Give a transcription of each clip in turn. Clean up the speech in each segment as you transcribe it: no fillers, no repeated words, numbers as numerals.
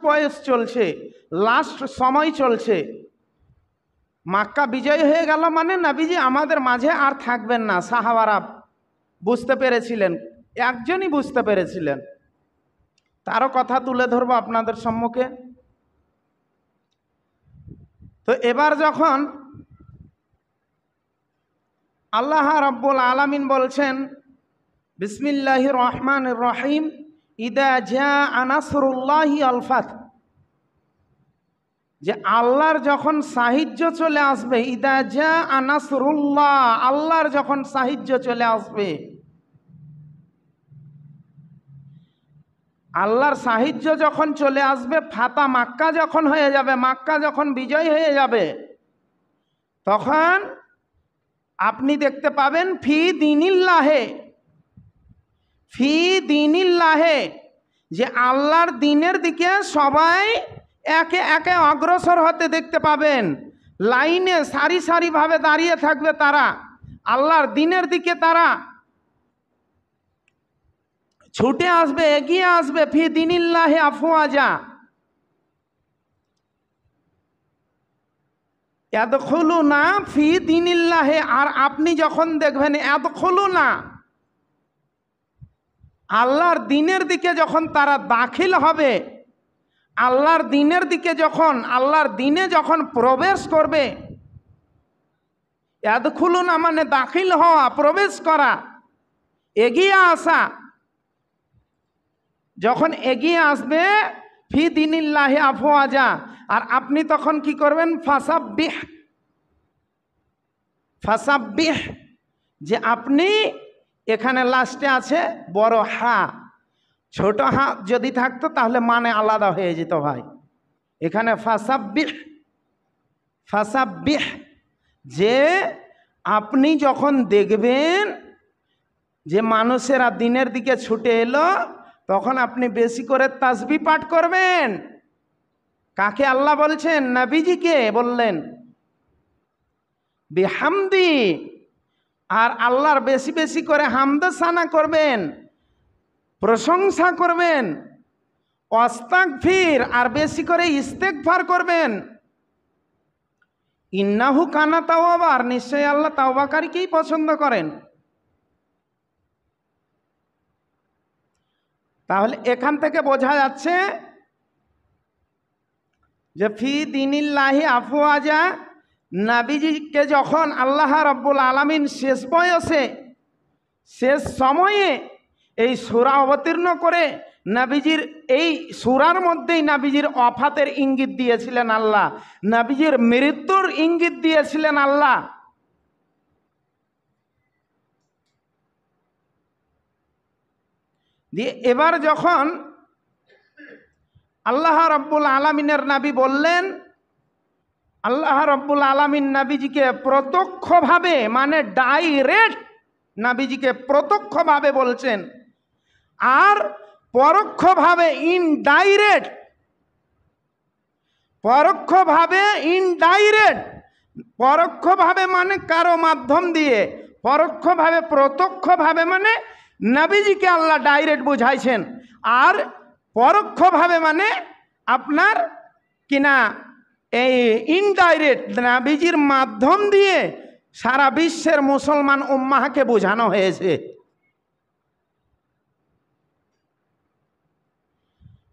বয়স চলছে, লাস্ট সময় চলছে। মক্কা বিজয় হয়ে গেল মানে নবীজি আমাদের মাঝে আর থাকবেন না। সাহাবারা বুঝতে পেরেছিলেন, একজনই বুঝতে পেরেছিলেন। তারও কথা তুলে ধরবো আপনাদের সম্মুখে। তো এবার যখন আল্লাহ রাব্বুল আলামিন বলছেন বিসমিল্লাহির রহমানির রহিম, ইদা জাআ নাসরুল্লাহি আল ফাত, যে আল্লাহর যখন সাহায্য চলে আসবে, ইদা জাআ নাসরুল্লাহ, আল্লাহর যখন সাহায্য চলে আসবে, আল্লাহর সাহায্য যখন চলে আসবে, ফাতা মক্কা যখন হয়ে যাবে, মক্কা যখন বিজয় হয়ে যাবে, তখন আপনি দেখতে পাবেন ফি দীনিল্লাহে, ফি দীনিল্লাহে, যে আল্লাহর দ্বীনের দিকে সবাই একে একে অগ্রসর হতে দেখতে পাবেন। লাইনে সারি সারিভাবে দাঁড়িয়ে থাকবে তারা, আল্লাহর দ্বীনের দিকে তারা ছুটে আসবে, এগিয়ে আসবে। ফি দীনিল্লাহি আফওয়াজা, ইয়াদখুলুনা ফি দীনিল্লাহি, আর আপনি যখন দেখবেন ইয়াদখুলুনা, আল্লাহর দ্বীনের দিকে যখন তারা দাখিল হবে, আল্লাহর দ্বীনের দিকে যখন, আল্লাহর দ্বীনে যখন প্রবেশ করবে, ইয়াদখুলুনা মানে দাখিল হওয়া, প্রবেশ করা, এগিয়ে আসা। যখন এগিয়ে আসবে ফি দীনিল্লাহি আফওয়াজা, আর আপনি তখন কি করবেন? ফাসাব্বিহ, ফাসাব্বিহ, যে আপনি, এখানে লাস্টে আছে বড় হা, ছোট হা যদি থাকতো তাহলে মানে আলাদা হয়ে যেত ভাই। এখানে ফাসাব্বিহ, ফাসাব্বিহ, যে আপনি যখন দেখবেন যে মানুষেরা দ্বীনের দিকে ছুটে এলো, তখন আপনি বেশি করে তাসবিহ পাঠ করবেন। কাকে আল্লাহ বলছেন? নবীজিকে বললেন বিহামদি, আর আল্লাহর বেশি বেশি করে হামদ সানা করবেন, প্রশংসা করবেন। ওয়াস্তাগফির, আর বেশি করে ইস্তেগফার করবেন। ইন্নাহু কানা তাওয়াবা, আর নিশ্চয়ই আল্লাহ তাওবাকারীকেই পছন্দ করেন। তাহলে এখান থেকে বোঝা যাচ্ছে যে ফি দীনিল্লাহি আফওয়াজা, নবীজিকে যখন আল্লাহ রাব্বুল আলামিন শেষ বয়সে, শেষ সময়ে এই সূরা অবতীর্ণ করে, নবীজির এই সূরার মধ্যেই নবীজির ওয়াফাতের ইঙ্গিত দিয়েছিলেন আল্লাহ, নবীজির মৃত্যুর ইঙ্গিত দিয়েছিলেন আল্লাহ। দিয়ে এবার যখন আল্লাহ রাব্বুল আলামিনের নবী বললেন, আল্লাহ রাব্বুল আলামিন নবীজিকে প্রত্যক্ষভাবে, মানে ডাইরেক্ট নবীজিকে প্রত্যক্ষভাবে বলছেন, আর পরোক্ষভাবে ইনডাইরেক্ট, পরোক্ষভাবে ইনডাইরেক্ট, পরোক্ষভাবে মানে কারো মাধ্যম দিয়ে, পরোক্ষভাবে প্রত্যক্ষভাবে মানে নবীজিকে আল্লাহ ডাইরেক্ট বুঝাইছেন, আর পরোক্ষভাবে মানে আপনার কিনা এই ইনডাইরেক্ট, নবীজির মাধ্যম দিয়ে সারা বিশ্বের মুসলমান উম্মাহকে বোঝানো হয়েছে।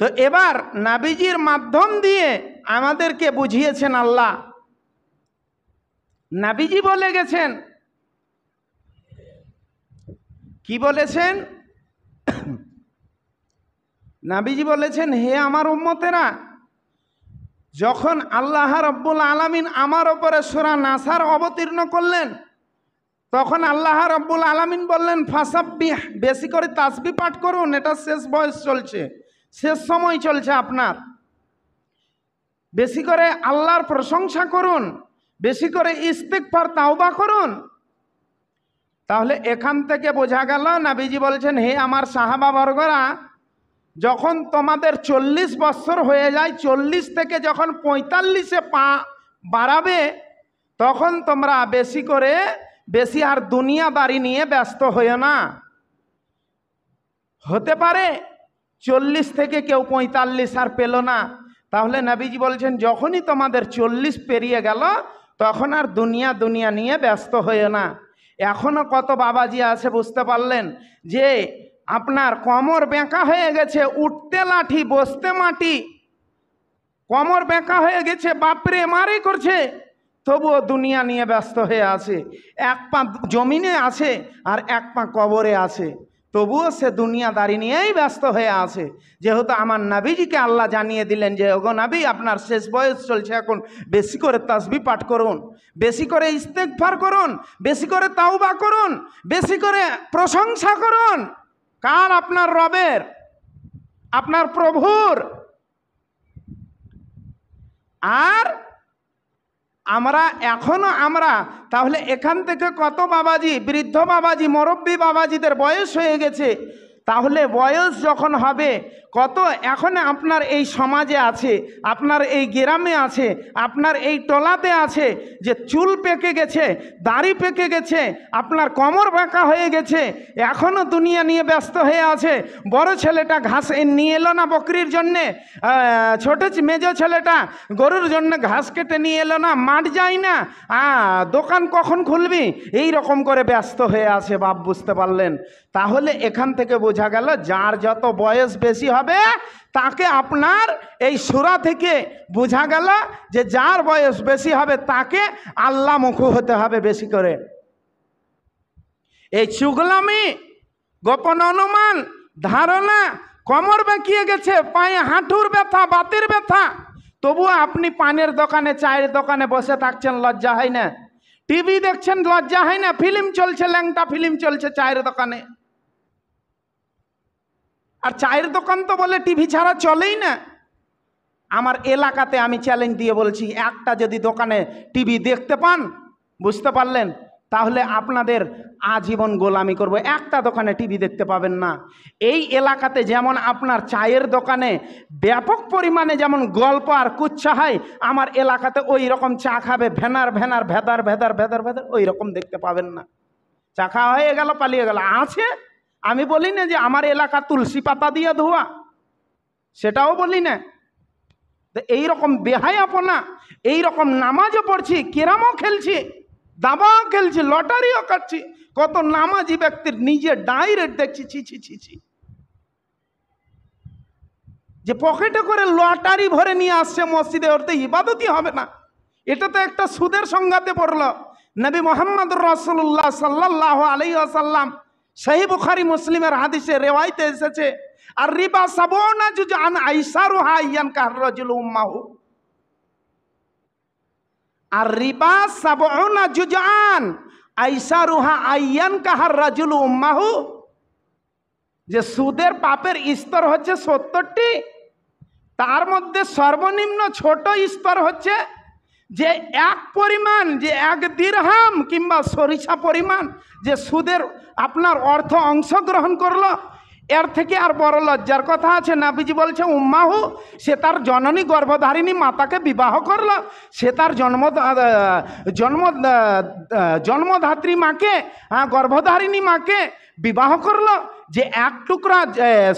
তো এবার নবীজির মাধ্যম দিয়ে আমাদেরকে বুঝিয়েছেন আল্লাহ। নবীজি বলে গেছেন, কি বলেছেন? নবীজি বলেছেন, হে আমার উম্মতেরা, যখন আল্লাহ রাব্বুল আলামিন আমার উপরে সূরা নাসার অবতীর্ণ করলেন, তখন আল্লাহ রাব্বুল আলামিন বললেন ফাসাব্বিহ, বেশি করে তাসবিহ পাঠ করুন, এটা শেষ বয়স চলছে, শেষ সময় চলছে আপনার। বেশি করে আল্লাহর প্রশংসা করুন, বেশি করে ইস্তিগফার তাওবা করুন। তাহলে এখান থেকে বোঝা গেল নবীজি বলছেন, হে আমার সাহাবা বর্গরা, যখন তোমাদের 40 বছর হয়ে যায়, 40 থেকে যখন 45-এ পা বাড়াবে, তখন তোমরা বেশি করে, বেশি আর দুনিয়াদারি নিয়ে ব্যস্ত হইও না। হতে পারে 40 থেকে কেউ 45 আর পেল না। তাহলে নবীজি বলছেন যখনই তোমাদের 40 পেরিয়ে গেল তখন আর দুনিয়া দুনিয়া নিয়ে ব্যস্ত হয়ে না। এখনো কত বাবাজি আছে বুঝতে পারলেন যে আপনার কোমর বেঁকা হয়ে গেছে, উঠতে লাঠি বসতে মাটি, কোমর বেঁকা হয়ে গেছে, বাপরে মারে করছে, তবুও দুনিয়া নিয়ে ব্যস্ত হয়ে আছে। এক পা জমিনে আছে আর এক পা কবরে আছে, তবুও সে দুনিয়াদারি নিয়েই ব্যস্ত হয়ে আছে। যেহেতু আমার নবীজিকে আল্লাহ জানিয়ে দিলেন যে ওগো নবী, আপনার শেষ বয়স চলছে, এখন বেশি করে তাসবিহ পাঠ করুন, বেশি করে ইস্তেগফার করুন, বেশি করে তাওবা করুন, বেশি করে প্রশংসা করুন। কার? আপনার রবের, আপনার প্রভুর। আর আমরা তাহলে এখান থেকে কত বাবাজি, বৃদ্ধ বাবাজি, মুরব্বী বাবাজিদের বয়স হয়ে গেছে। তাহলে বয়স যখন হবে কত, এখন আপনার এই সমাজে আছে, আপনার এই গ্রামে আছে, আপনার এই টলাতে আছে যে চুল পেকে গেছে, দাড়ি পেকে গেছে, আপনার কোমর বাঁকা হয়ে গেছে, এখনও দুনিয়া নিয়ে ব্যস্ত হয়ে আছে। বড় ছেলেটা ঘাস নিয়ে এলো না বকরির জন্যে, ছোট মেজো ছেলেটা গরুর জন্য ঘাস কেটে নিয়ে এলো না, মাঠ যায় না, দোকান কখন খুলবি, এই রকম করে ব্যস্ত হয়ে আছে বাপ, বুঝতে পারলেন? তাহলে এখান থেকে বোঝা গেল যার যত বয়স বেশি হবে তাকে, আপনার এই সূরা থেকে বোঝা গেল যে যার বয়স বেশি হবে তাকে আল্লাহ মুখী হতে হবে বেশি করে। এই চুগলামি, গোপন অনুমান, ধারণা, কোমর বেঁকিয়ে গেছে, পায়ে হাঁটুর ব্যথা, বাতের ব্যথা, তবুও আপনি পানের দোকানে, চায়ের দোকানে বসে থাকছেন, লজ্জা হয় না? টিভি দেখছেন, লজ্জা হয় না? ফিল্ম চলছে, ল্যাংটা ফিল্ম চলছে চায়ের দোকানে। আর চায়ের দোকান তো বলে টিভি ছাড়া চলেই না। আমার এলাকাতে আমি চ্যালেঞ্জ দিয়ে বলছি, একটা যদি দোকানে টিভি দেখতে পান, বুঝতে পারলেন, তাহলে আপনাদের আজীবন গোলামি করব। একটা দোকানে টিভি দেখতে পাবেন না। এই এলাকাতে যেমন আপনার চায়ের দোকানে ব্যাপক পরিমাণে যেমন গল্প আর কুচ্ছা হয়, আমার এলাকাতে ওই রকম চা খাবে ভেনার ভেনার ভেদার ভেদার ভেদার ভেদার, ওই রকম দেখতে পাবেন না। চা খাওয়া হয়ে গেল, পালিয়ে গেল। আছে, আমি বলি না যে আমার এলাকা তুলসী পাতা দিয়ে ধোয়া, সেটাও বলি না। এইরকম বেহায়াপনা, এইরকম নামাজও পড়ছি, কেরামও খেলছি, দাবাও খেলছি, লটারিও কাটছি। কত নামাজি ব্যক্তির নিজে ডাইরেক্ট দেখছি, ছি ছি ছি ছি, যে পকেটে করে লটারি ভরে নিয়ে আসছে মসজিদে, ওর তো ইবাদতই হবে না। এটা তো একটা সুদের সংঘাতে পড়লো। নবী মুহাম্মদ রাসূলুল্লাহ সাল্লাল্লাহু আলাইহি ওয়াসাল্লাম সহিহ বুখারী মুসলিমের হাদিসে রিওয়ায়াতে এসেছে, আর রিবা সাবউনা জুজআন আইসারুহা ইয়ানকার রাজুলু উম্মাহু। আর রিবা সাবউনা জুজআন আইসারুহা আইয়ানকার রাজুলু উম্মাহু, যে সুদের পাপের স্তর হচ্ছে 70টি, তার মধ্যে সর্বনিম্ন ছোট স্তর হচ্ছে যে এক পরিমাণ, যে এক দিরহাম কিংবা সরিষা পরিমাণ যে সুদের আপনার অর্থ অংশগ্রহণ করলো, এর থেকে আর বড় লজ্জার কথা আছে? নবীজি বলছে উম্মাহু, সে তার জননী গর্ভধারিণী মাতাকে বিবাহ করলো, সে তার জন্মধাত্রী মাকে, গর্ভধারিণী মাকে বিবাহ করলো, যে এক টুকরা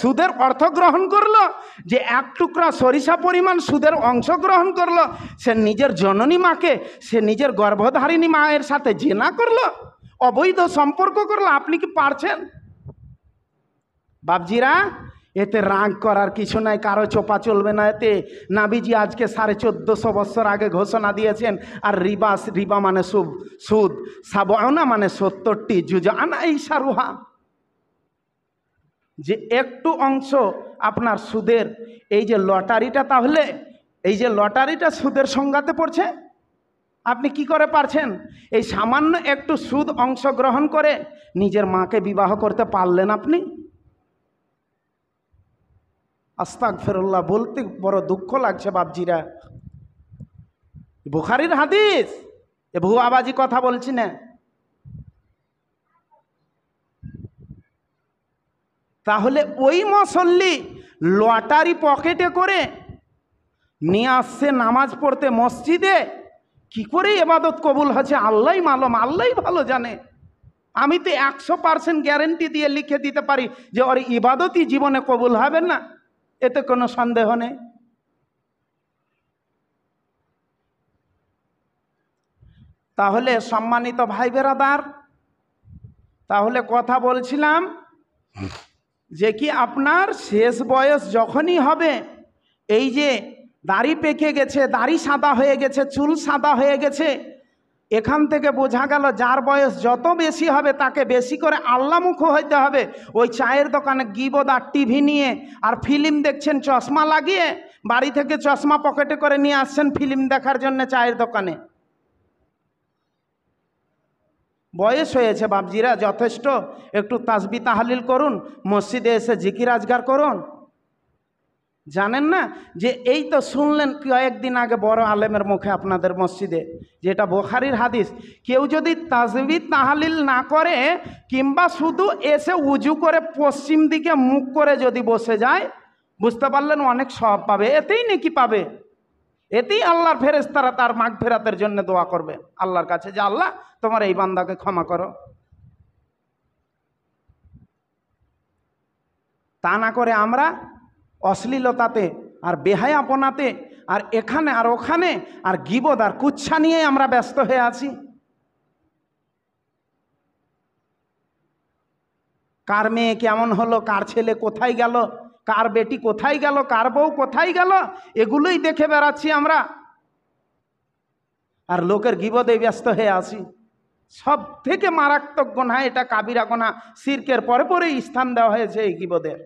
সুদের অর্থ গ্রহণ করলো, যে এক টুকরা সরিষা পরিমাণ সুদের অংশ গ্রহণ করলো, সে নিজের জননী মাকে, সে নিজের গর্ভধারিণী মায়ের সাথে জিনা করলো, অবৈধ সম্পর্ক করলো। আপনি কি পারছেন? বাপজিরা, এতে রাগ করার কিছু নাই, কারো চোপা চলবে না এতে। নবীজি আজকে 1450 বছর আগে ঘোষণা দিয়েছেন। আর রিবা মানে সুদ, সাবউনা মানে 70টি, জুজআন আইসারুহা, যে একটু অংশ আপনার সুদের। এই যে লটারিটা, তাহলে এই যে লটারিটা সুদের সংঘাতে পড়ছে, আপনি কি করে পারছেন? এই সামান্য একটু সুদ অংশগ্রহণ করে নিজের মাকে বিবাহ করতে পারলেন আপনি? আস্তাগফিরুল্লাহ, বলতে বড় দুঃখ লাগছে বাপজিরা। বুখারীর হাদিস, এ ভুয়াবাজি কথা বলছি না। তাহলে ওই মুসল্লি লটারি পকেটে করে নিয়ে আসছে নামাজ পড়তে মসজিদে, কি করে ইবাদত কবুল হচ্ছে আল্লাহই মালুম, আল্লাহই ভালো জানে। আমি তো 100% গ্যারেন্টি দিয়ে লিখে দিতে পারি যে ওর ইবাদতই জীবনে কবুল হবে না, এতে কোনো সন্দেহ নেই। তাহলে সম্মানিত ভাই বেরাদার, তাহলে কথা বলছিলাম যে কি আপনার শেষ বয়স যখনই হবে, এই যে দাড়ি পেকে গেছে, দাড়ি সাদা হয়ে গেছে, চুল সাদা হয়ে গেছে, এখান থেকে বোঝা গেল যার বয়স যত বেশি হবে তাকে বেশি করে আল্লাহমুখী হইতে হবে। ওই চায়ের দোকানে গিবদ আর টিভি নিয়ে আর ফিল্ম দেখছেন চশমা লাগিয়ে, বাড়ি থেকে চশমা পকেটে করে নিয়ে আসছেন ফিল্ম দেখার জন্য চায়ের দোকানে। বয়স হয়েছে বাপজিরা, যথেষ্ট। একটু তাসবি তাহলিল করুন, মসজিদে এসে জিকির আজগার করুন। জানেন না যে এই তো শুনলেন কয়েকদিন আগে বড় আলেমের মুখে আপনাদের মসজিদে, যেটা বুখারীর হাদিস, কেউ যদি তাসবি তাহলিল না করে কিংবা শুধু এসে উজু করে পশ্চিম দিকে মুখ করে যদি বসে যায়, বুঝতে পারলেন অনেক সওয়াব পাবে। এতেই নেকি পাবে, এতেই আল্লাহর ফেরেশতারা তার মাগফিরাতের জন্য দোয়া করবে আল্লাহর কাছে যে আল্লাহ তোমার এই বান্দাকে ক্ষমা করো। তা না করে আমরা অশ্লীলতাতে আর বেহায়াপনাতে আর এখানে আর ওখানে আর গীবত আর কুচ্ছা নিয়ে আমরা ব্যস্ত হয়ে আছি। কার মেয়ে কেমন হলো, কার ছেলে কোথায় গেল, কার বেটি কোথায় গেল, কার বউ কোথায় গেল, এগুলোই দেখে বেড়াচ্ছি আমরা, আর লোকের গীবতে ব্যস্ত হয়ে আছি। সব থেকে মারাত্মক গুনাহ এটা, কাবিরা গুনাহ, শিরকের পরে পরেই স্থান দেওয়া হয়েছে এই গীবতের।